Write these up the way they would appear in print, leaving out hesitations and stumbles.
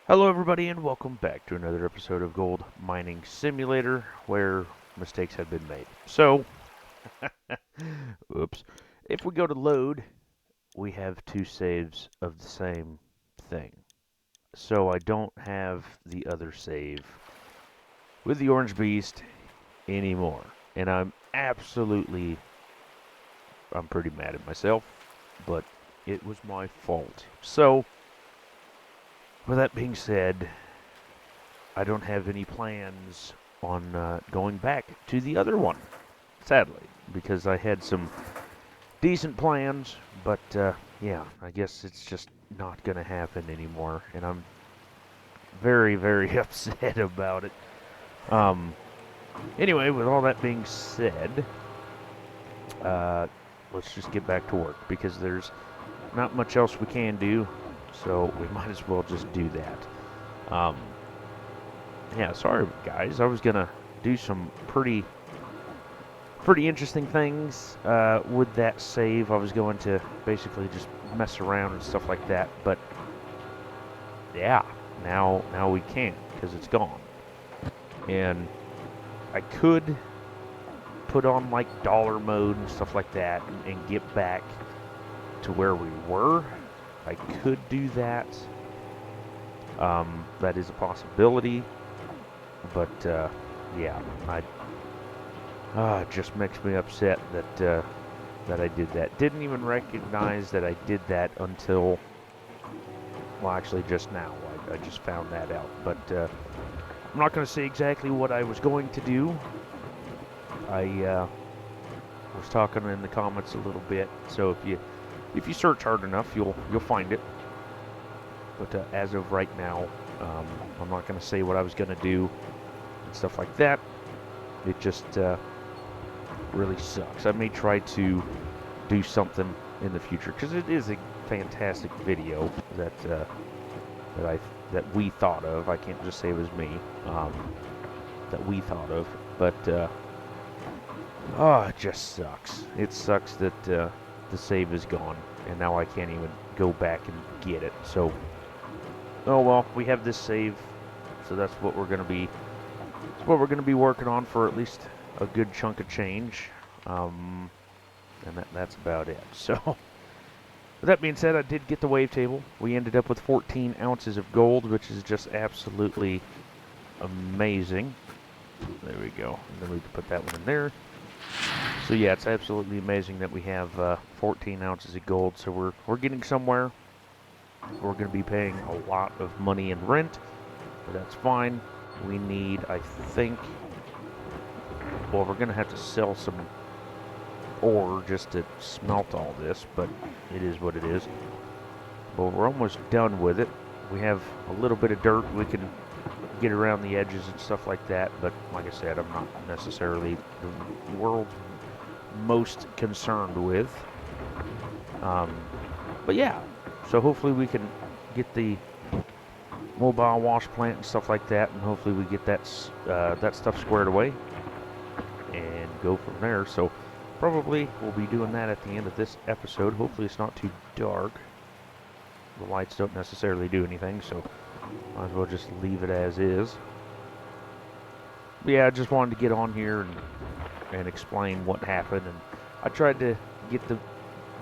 Hello everybody and welcome back to another episode of Gold Mining Simulator where mistakes have been made. So, oops. If we go to load, we have two saves of the same thing. So I don't have the other save with the Orange Beast anymore. And I'm pretty mad at myself, but it was my fault. So, with that being said, I don't have any plans on going back to the other one, sadly, because I had some decent plans, but yeah, I guess it's just not going to happen anymore, and I'm very, very upset about it. Um, anyway, with all that being said, uh, let's just get back to work, because there's not much else we can do, so we might as well just do that. Yeah, sorry guys, I was gonna do some pretty interesting things with that save. I was going to basically just mess around and stuff like that, but yeah, now we can't because it's gone. And I could put on like dollar mode and stuff like that and get back to where we were. I could do that. That is a possibility, but yeah, it just makes me upset that I did that. Didn't even recognize that I did that until, well, actually just now. I just found that out. But I'm not going to say exactly what I was going to do. I was talking in the comments a little bit, so if you search hard enough, you'll find it. But as of right now, I'm not going to say what I was going to do and stuff like that. It just really sucks. I may try to do something in the future because it is a fantastic video that we thought of. I can't just say it was me, that we thought of, but it just sucks. It sucks that the save is gone and now I can't even go back and get it. So, oh well, we have this save, so that's what we're gonna be. It's what we're gonna be working on for at least a good chunk of change. And that's about it. So, with that being said, I did get the wave table. We ended up with 14 ounces of gold, which is just absolutely amazing. There we go. And then we can put that one in there. So yeah, it's absolutely amazing that we have 14 ounces of gold. So we're getting somewhere. We're going to be paying a lot of money in rent, but that's fine. We need, I think, well, we're going to have to sell some ore just to smelt all this, but it is what it is. But we're almost done with it. We have a little bit of dirt we can get around the edges and stuff like that, but like I said, I'm not necessarily the world's most concerned with. But yeah, so hopefully we can get the mobile wash plant and stuff like that, and hopefully we get that stuff squared away and go from there. So probably we'll be doing that at the end of this episode. Hopefully it's not too dark. The lights don't necessarily do anything, so might as well just leave it as is. But yeah, I just wanted to get on here and explain what happened, and I tried to get the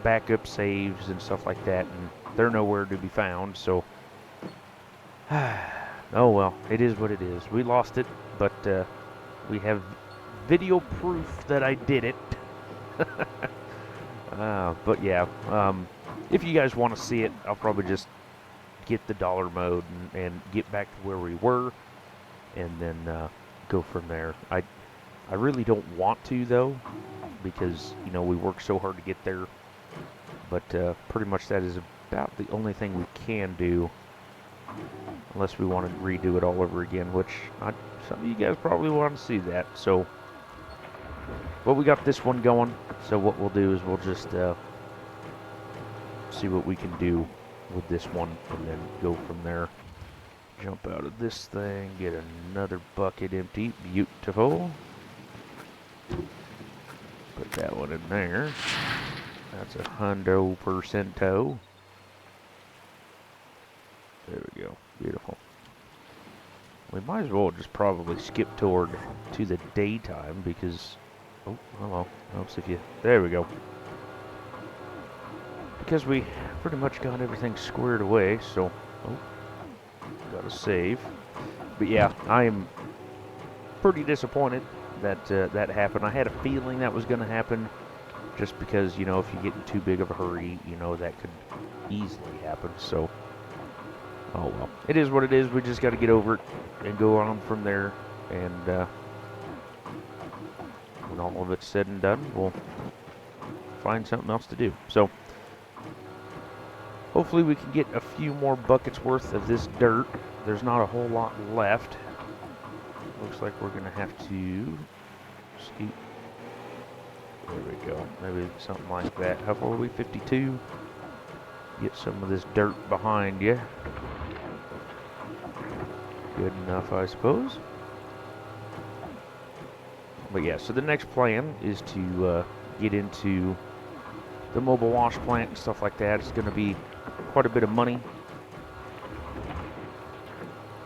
backup saves and stuff like that, and they're nowhere to be found, so oh well, it is what it is. We lost it, but we have video proof that I did it. But yeah, if you guys want to see it, I'll probably just get the dollar mode and get back to where we were, and then go from there. I really don't want to though, because you know we worked so hard to get there. But pretty much that is about the only thing we can do, unless we want to redo it all over again, which some of you guys probably want to see that. So, but we got this one going. So what we'll do is we'll just see what we can do with this one, and then go from there. Jump out of this thing, get another bucket empty. Beautiful. Put that one in there. That's 100%. There we go. Beautiful. We might as well just probably skip toward to the daytime because, oh, hello. Helps if you, there we go. Because we pretty much got everything squared away, so, oh, gotta save. But yeah, I am pretty disappointed that that happened. I had a feeling that was gonna happen just because, you know, if you get in too big of a hurry, you know, that could easily happen, so. Oh well, it is what it is. We just got to get over it and go on from there. And when all of it's said and done, we'll find something else to do. So hopefully we can get a few more buckets worth of this dirt. There's not a whole lot left. Looks like we're going to have to scoot. There we go. Maybe something like that. How far are we? 52? Get some of this dirt behind you. Good enough, I suppose. But yeah, so the next plan is to get into the mobile wash plant and stuff like that. It's going to be quite a bit of money.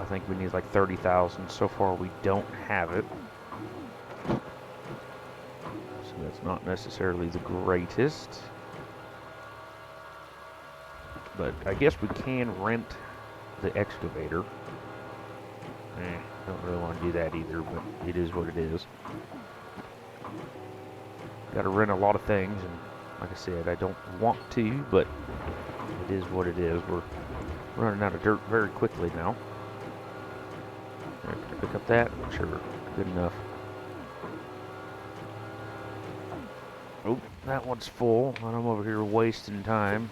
I think we need like 30,000. So far, we don't have it. So that's not necessarily the greatest. But I guess we can rent the excavator. Don't really want to do that either, but it is what it is. Got to rent a lot of things, and like I said, I don't want to, but it is what it is. We're running out of dirt very quickly now. Can I pick up that? Sure, good enough. Oh, that one's full, and I'm over here wasting time.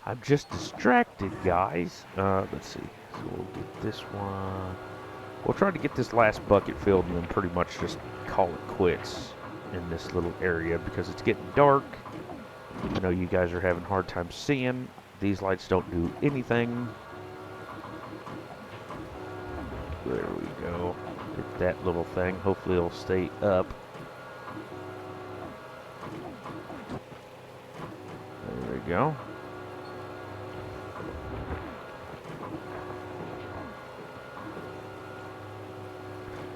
I'm just distracted, guys. Let's see. So we'll get this one. We'll try to get this last bucket filled and then pretty much just call it quits in this little area because it's getting dark. I know you guys are having a hard time seeing. These lights don't do anything. There we go. Get that little thing. Hopefully it'll stay up. There we go.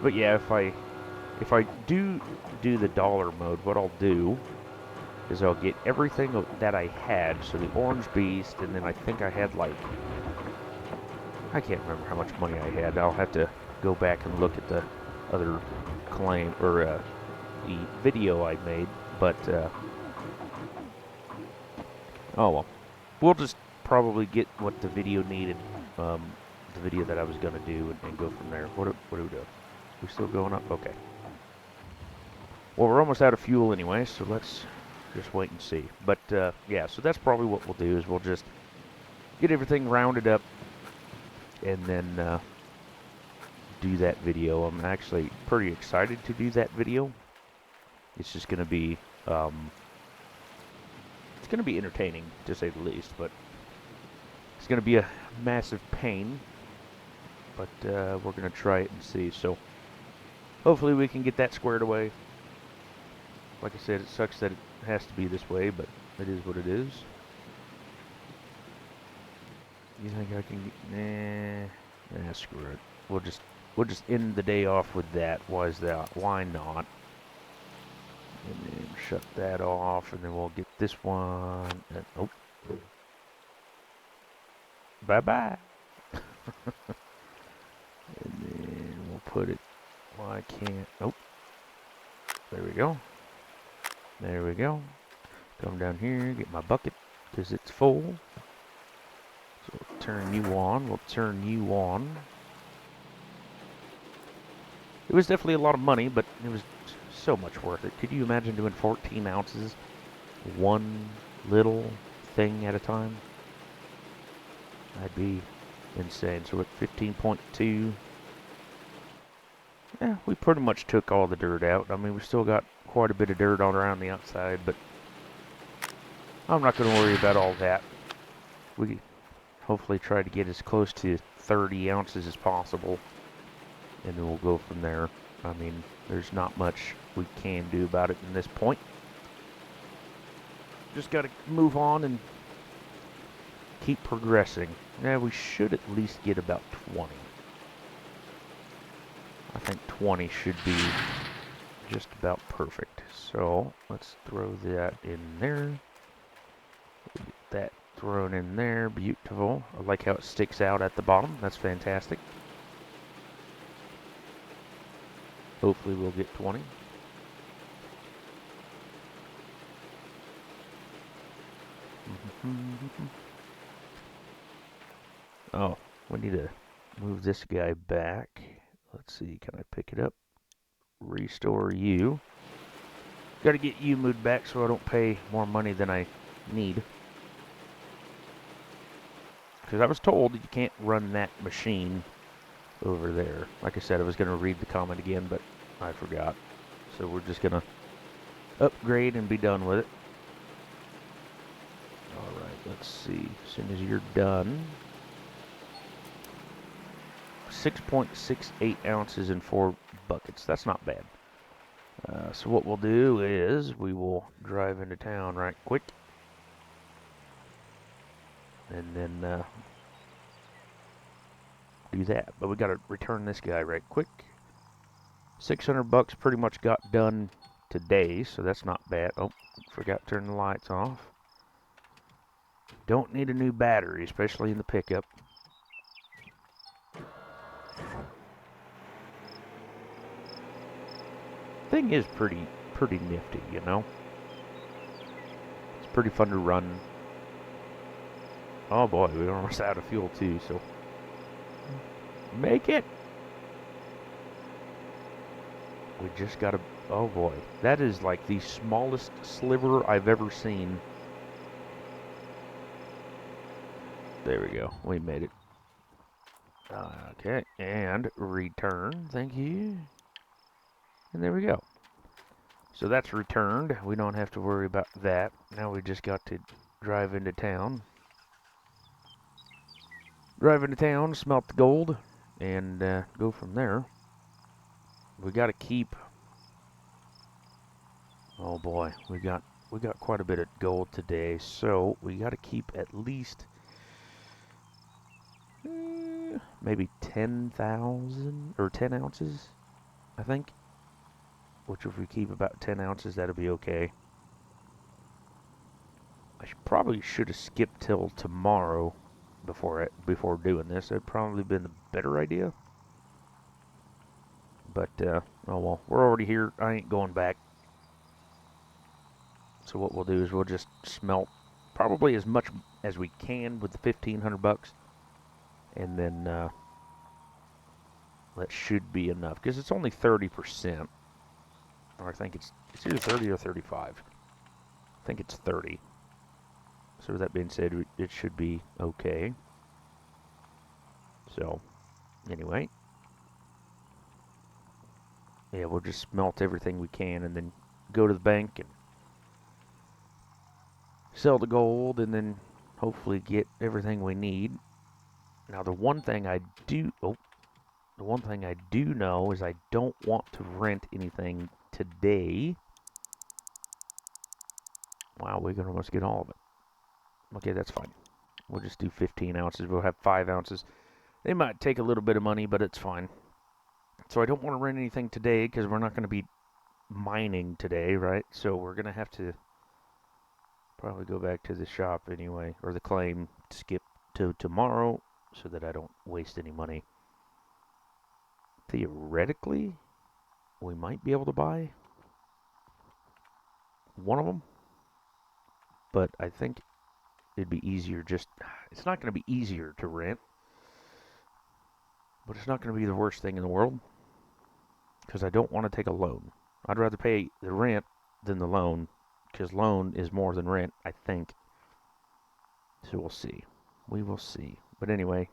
But yeah, if I do the dollar mode, what I'll do is I'll get everything that I had, so the orange beast, and then I think I had like, I can't remember how much money I had. I'll have to go back and look at the other claim, or the video I made, but, oh well. We'll just probably get what the video needed, the video that I was going to do, and go from there. What do we do? We still going up? Okay. Well, we're almost out of fuel anyway, so let's just wait and see. But, yeah, so that's probably what we'll do, is we'll just get everything rounded up and then do that video. I'm actually pretty excited to do that video. It's just going to be, it's going to be entertaining, to say the least, but it's going to be a massive pain. But we're going to try it and see. So hopefully we can get that squared away. Like I said, it sucks that it has to be this way, but it is what it is. You think I can? Nah, screw it. We'll just end the day off with that. Why is that? Why not? And then shut that off, and then we'll get this one. And, oh, bye bye. And then we'll put it. Well, I can't. Nope. There we go. There we go. Come down here, get my bucket, because it's full. So we'll turn you on. We'll turn you on. It was definitely a lot of money, but it was so much worth it. Could you imagine doing 14 ounces? One little thing at a time? That'd be insane. So we're at 15.2. Yeah, we pretty much took all the dirt out. I mean, we still got quite a bit of dirt all around the outside, but I'm not going to worry about all that. We hopefully try to get as close to 30 ounces as possible, and then we'll go from there. I mean, there's not much we can do about it in this point. Just got to move on and keep progressing. Now we should at least get about 20. I think 20 should be just about perfect. So let's throw that in there. Get that thrown in there. Beautiful. I like how it sticks out at the bottom. That's fantastic. Hopefully we'll get 20. Oh, we need to move this guy back. Let's see, can I pick it up? Restore you. Got to get you moved back so I don't pay more money than I need. Because I was told that you can't run that machine over there. Like I said, I was going to read the comment again, but I forgot. So we're just going to upgrade and be done with it. Alright, let's see. As soon as you're done. 6.68 ounces in 4 buckets. That's not bad. So what we'll do is we will drive into town right quick. And then do that. But we got to return this guy right quick. 600 bucks pretty much got done today, so that's not bad. Oh, forgot to turn the lights off. Don't need a new battery, especially in the pickup. Thing is pretty nifty, you know. It's pretty fun to run. Oh boy, we're almost out of fuel too, so make it. We just gotta, oh boy, that is like the smallest sliver I've ever seen. There we go, we made it. Okay, and return, thank you. And there we go. So that's returned. We don't have to worry about that. Now we just got to drive into town. Drive into town, smelt the gold, and go from there. We got to keep. Oh boy, we got quite a bit of gold today, so we got to keep at least maybe 10,000 or 10 ounces, I think. Which if we keep about 10 ounces, that'll be okay. I probably should have skipped till tomorrow before doing this. That'd probably been the better idea. But oh well, we're already here. I ain't going back. So what we'll do is we'll just smelt probably as much as we can with the 1,500 bucks, and then that should be enough because it's only 30%. Or I think it's either 30 or 35. I think it's 30. So with that being said, it should be okay. So anyway, yeah, we'll just smelt everything we can and then go to the bank and sell the gold and then hopefully get everything we need. Now the one thing I do know is I don't want to rent anything today. Wow, we can almost get all of it. Okay, that's fine. We'll just do 15 ounces. We'll have 5 ounces. They might take a little bit of money, but it's fine. So I don't want to rent anything today because we're not going to be mining today, right? So we're going to have to probably go back to the shop anyway, or the claim, skip to tomorrow so that I don't waste any money. Theoretically, we might be able to buy one of them, but I think it'd be easier it's not going to be easier to rent, but it's not going to be the worst thing in the world because I don't want to take a loan. I'd rather pay the rent than the loan because loan is more than rent, I think. So we'll see. We will see. But anyway,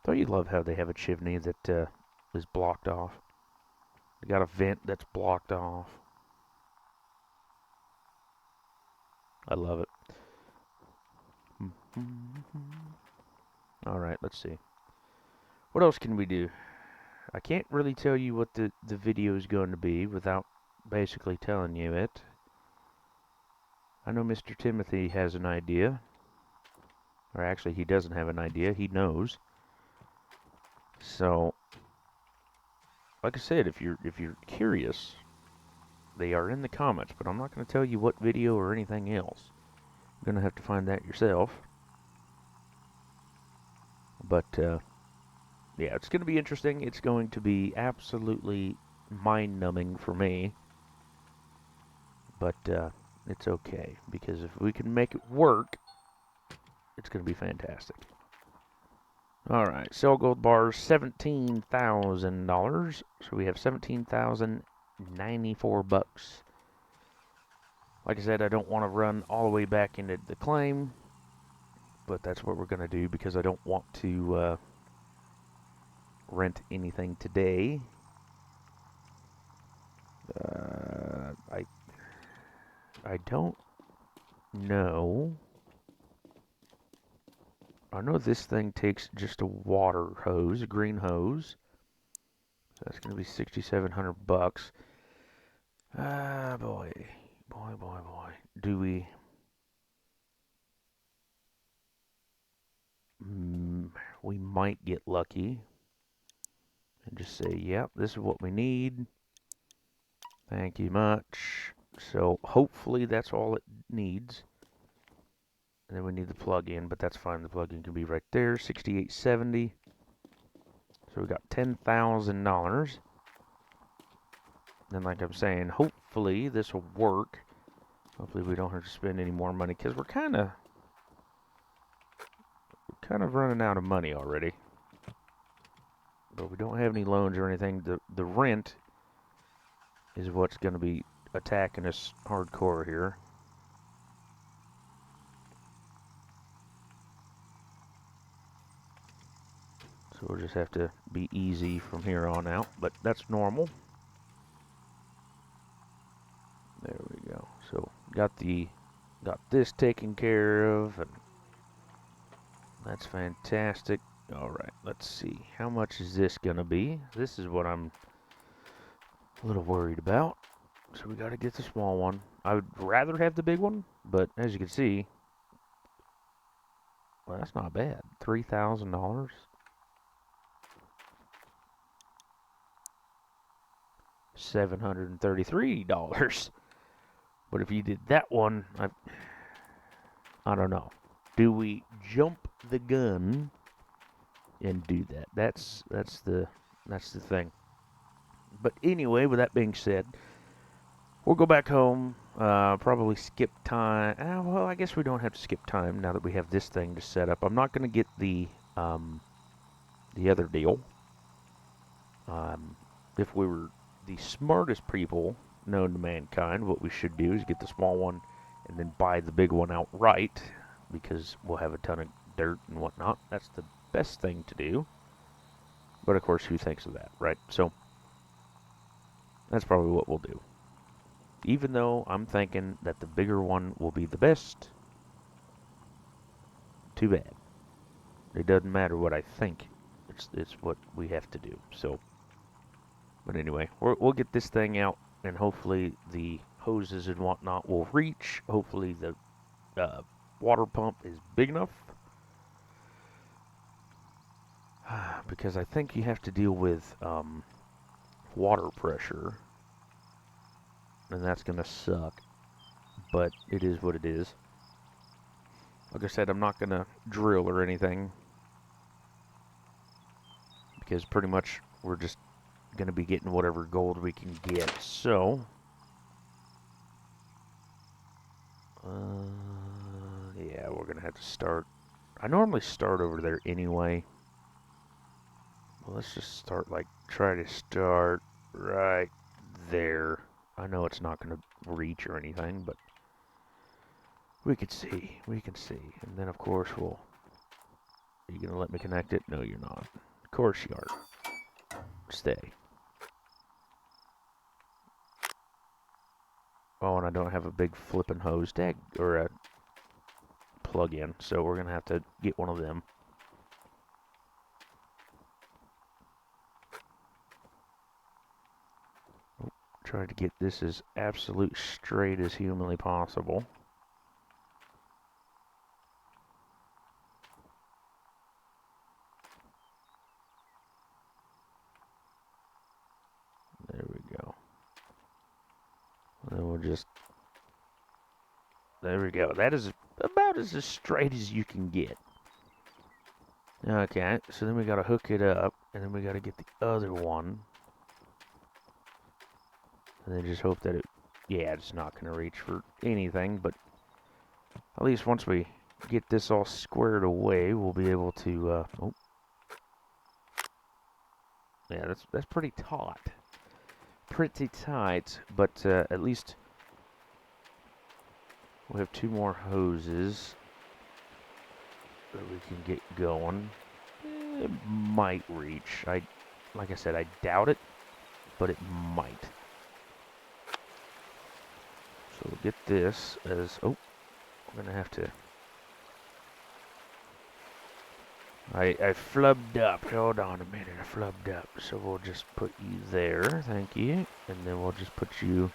don't you love how they have a chimney that is blocked off? They got a vent that's blocked off. I love it. Alright, let's see. What else can we do? I can't really tell you what the video is going to be without basically telling you it. I know Mr. Timothy has an idea. Or actually, he doesn't have an idea. He knows. So, like I said, if you're curious, they are in the comments. But I'm not going to tell you what video or anything else. You're going to have to find that yourself. But yeah, it's going to be interesting. It's going to be absolutely mind-numbing for me. But it's okay, because if we can make it work, it's going to be fantastic. All right, sell gold bars, $17,000. So we have 17,094 bucks. Like I said, I don't want to run all the way back into the claim, but that's what we're going to do because I don't want to rent anything today. I don't know. I know this thing takes just a water hose, a green hose. So that's going to be 6,700 bucks. Ah, boy. Boy. Do we... we might get lucky and just say, yep, this is what we need. Thank you much. So hopefully that's all it needs. And then we need the plug-in, but that's fine. The plug-in can be right there, 6870. So we got $10,000. And like I'm saying, hopefully this will work. Hopefully we don't have to spend any more money, because we're kind of running out of money already. But we don't have any loans or anything. The rent is what's going to be attacking us hardcore here. So we'll just have to be easy from here on out, but that's normal. There we go. So got this taken care of, and that's fantastic. All right, let's see. How much is this gonna be? This is what I'm a little worried about. So we got to get the small one. I would rather have the big one, but as you can see, well, that's not bad. $3,000. $733. But if you did that one, I don't know. Do we jump the gun and do that? That's the thing. But anyway, with that being said, we'll go back home. Probably skip time. Well, I guess we don't have to skip time now that we have this thing to set up. I'm not going to get the other deal. If we were the smartest people known to mankind, what we should do is get the small one and then buy the big one outright, because we'll have a ton of dirt and whatnot. That's the best thing to do. But of course, who thinks of that, right? So that's probably what we'll do. Even though I'm thinking that the bigger one will be the best, too bad. It doesn't matter what I think. It's what we have to do. So, but anyway, we'll get this thing out, and hopefully the hoses and whatnot will reach. Hopefully the water pump is big enough. Because I think you have to deal with water pressure, and that's going to suck. But it is what it is. Like I said, I'm not going to drill or anything, because pretty much we're just going to be getting whatever gold we can get. So, yeah, we're going to have to start. I normally start over there anyway. Well, let's just start, try to start right there. I know it's not going to reach or anything, but we can see. And then, of course, are you going to let me connect it? No, you're not. Of course you are. Stay. Oh, and I don't have a big flipping hose tag or a plug-in, so we're going to have to get one of them. Trying to get this as absolute straight as humanly possible. And we'll just, there we go. That is about as straight as you can get. Okay, so then we gotta hook it up, and then we gotta get the other one. And then just hope that it, yeah, it's not gonna reach for anything, but at least once we get this all squared away, we'll be able to, oh. Yeah, that's pretty taut. Pretty tight, but at least we have 2 more hoses that we can get going. It might reach. Like I said, I doubt it, but it might. So we'll get this as, oh, we're gonna have to, I flubbed up. Hold on a minute, I flubbed up. So we'll just put you there, thank you. And then we'll just put you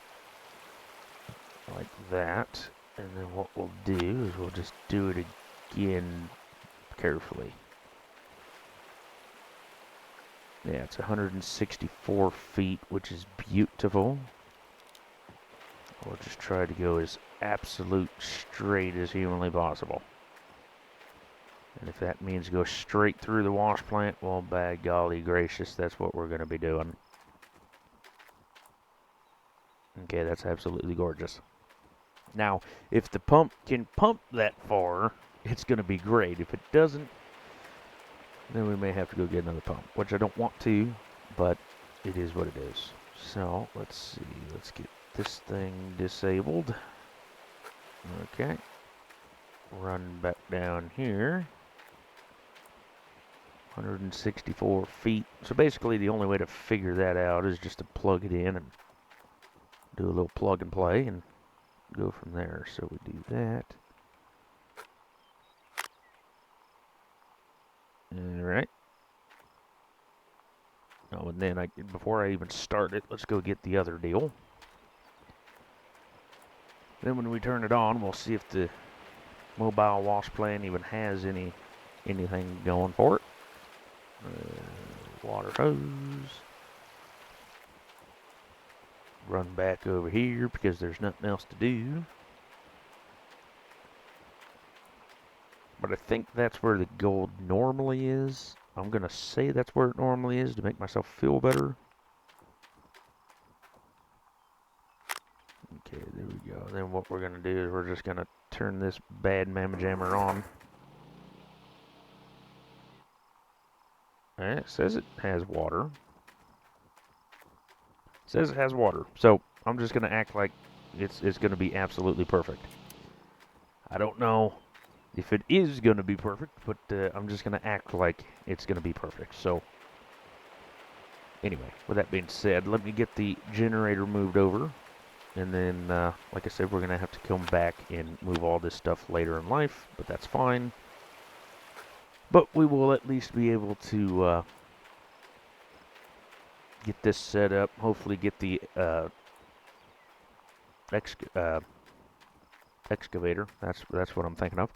like that. And then what we'll do is we'll just do it again carefully. Yeah, it's 164 feet, which is beautiful. We'll just try to go as absolute straight as humanly possible. And if that means go straight through the wash plant, well, by golly gracious, that's what we're going to be doing. Okay, that's absolutely gorgeous. Now, if the pump can pump that far, it's going to be great. If it doesn't, then we may have to go get another pump, which I don't want to, but it is what it is. So, let's see. Let's get this thing disabled. Okay. Run back down here. 164 feet. So basically the only way to figure that out is just to plug it in and do a little plug and play and go from there. So we do that. Alright. Oh, and then before I even start it, let's go get the other deal. Then when we turn it on, we'll see if the mobile wash plant even has anything going for it. Water hose. Run back over here because there's nothing else to do. But I think that's where the gold normally is. I'm going to say that's where it normally is to make myself feel better. Okay, there we go. Then what we're going to do is we're just going to turn this bad mamma jammer on. It says it has water. It says it has water. So I'm just going to act like it's going to be absolutely perfect. I don't know if it is going to be perfect, but I'm just going to act like it's going to be perfect. So anyway, with that being said, let me get the generator moved over. And then, like I said, we're going to have to come back and move all this stuff later in life, but that's fine. But we will at least be able to get this set up, hopefully get the excavator. That's what I'm thinking of.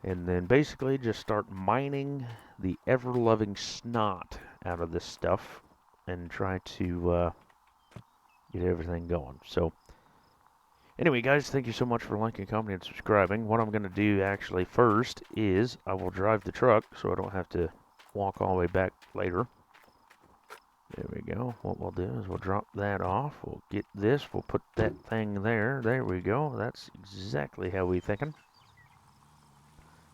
And then basically just start mining the ever-loving snot out of this stuff and try to get everything going. So anyway, guys, thank you so much for liking, commenting, and subscribing. What I'm going to do actually first is I will drive the truck so I don't have to walk all the way back later. There we go. What we'll do is we'll drop that off. We'll get this. We'll put that thing there. There we go. That's exactly how we thinking.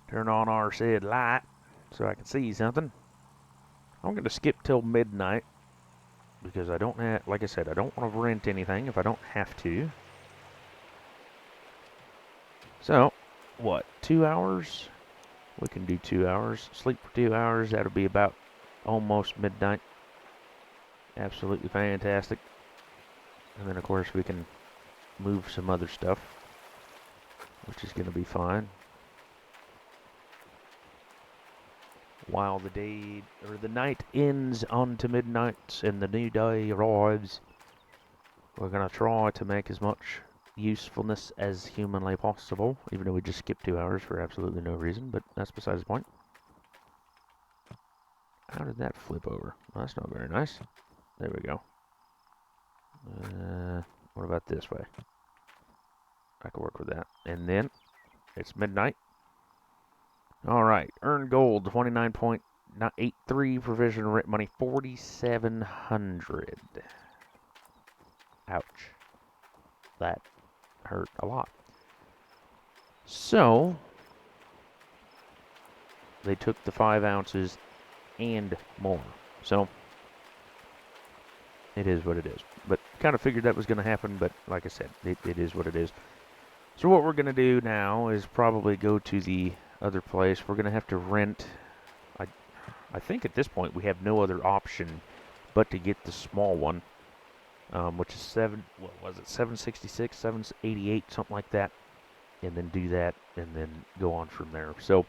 Turn on our said light so I can see something. I'm going to skip till midnight because I don't have, like I said, I don't want to rent anything if I don't have to. So, what, 2 hours? We can do 2 hours. Sleep for 2 hours. That'll be about almost midnight. Absolutely fantastic. And then, of course, we can move some other stuff, which is going to be fine. While the day, or the night ends onto midnight and the new day arrives, we're going to try to make as much usefulness as humanly possible, even though we just skipped 2 hours for absolutely no reason, but that's besides the point. How did that flip over? Well, that's not very nice. There we go. What about this way? I can work with that. And then it's midnight. All right. Earn gold 29.83. Provision rent money 4,700. Ouch. That hurt a lot. So they took the 5 ounces and more. So it is what it is. But kind of figured that was going to happen, but like I said, it is what it is. So what we're going to do now is probably go to the other place. We're going to have to rent. I think at this point we have no other option but to get the small one, which is what was it, 766, 788, something like that, and then do that and then go on from there. So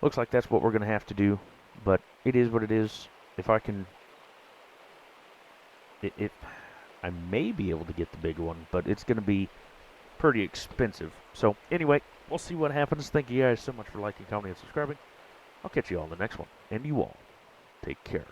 looks like that's what we're going to have to do, but it is what it is. If I can, if I may be able to get the big one, but it's going to be pretty expensive. So anyway, we'll see what happens. Thank you guys so much for liking, commenting, and subscribing. I'll catch you all in the next one, and you all take care.